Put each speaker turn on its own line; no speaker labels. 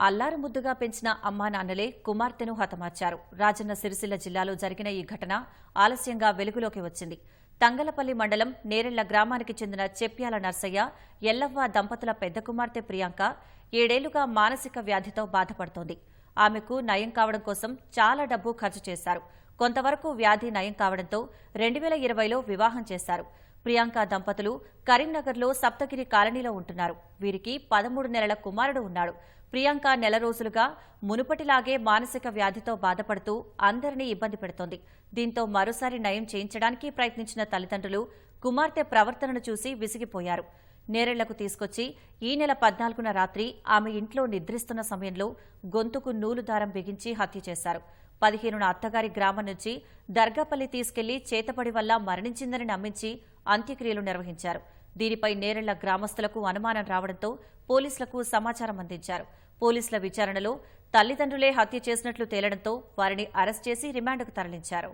అల్లారు ముద్దుగా పెంచిన అమ్మా నాన్నలే కుమార్తెను హతమార్చారు. రాజన్న సిరిసిల్ల జిల్లాలో జరిగిన ఈ ఘటన ఆలస్యంగా వెలుగులోకి వచ్చింది. తంగలపల్లి మండలం నేరెళ్ల గ్రామానికి చెందిన చెప్యాల నర్సయ్య, ఎల్లవ్వ దంపతుల పెద్ద కుమార్తె ప్రియాంక 7 ఏళ్లుగా మానసిక వ్యాధితో బాధపడుతోంది. ఆమెకు నయం కావడం కోసం చాలా డబ్బు ఖర్చు చేశారు. కొంతవరకు వ్యాధి నయం కావడంతో 2020లో వివాహం చేశారు. ప్రియాంక దంపతులు కరీంనగర్లో సప్తగిరి కాలనీలో ఉంటున్నారు. వీరికి 13 నెలల కుమారుడు ఉన్నాడు. ప్రియాంక నెల రోజులుగా మునుపటిలాగే మానసిక వ్యాధితో బాధపడుతూ అందరినీ ఇబ్బంది పెడుతోంది. దీంతో మరోసారి నయం చేయించడానికి ప్రయత్నించిన తల్లిదండ్రులు కుమార్తె ప్రవర్తనను చూసి విసిగిపోయారు. నేరెళ్లకు తీసుకొచ్చి ఈ నెల 14న రాత్రి ఆమె ఇంట్లో నిద్రిస్తున్న సమయంలో గొంతుకు నూలు దారం బిగించి హత్య చేశారు. 15న అత్తగారి గ్రామం నుంచి దర్గాపల్లి తీసుకెళ్లి చేతపడి వల్ల మరణించిందని నమ్మించి అంత్యక్రియలు నిర్వహించారు. దీనిపై నేరెళ్ల గ్రామస్తులకు అనుమానం రావడంతో పోలీసులకు సమాచారం అందించారు. పోలీసుల విచారణలో తల్లిదండ్రులే హత్య చేసినట్లు తేలడంతో వారిని అరెస్ట్ చేసి రిమాండ్కు తరలించారు.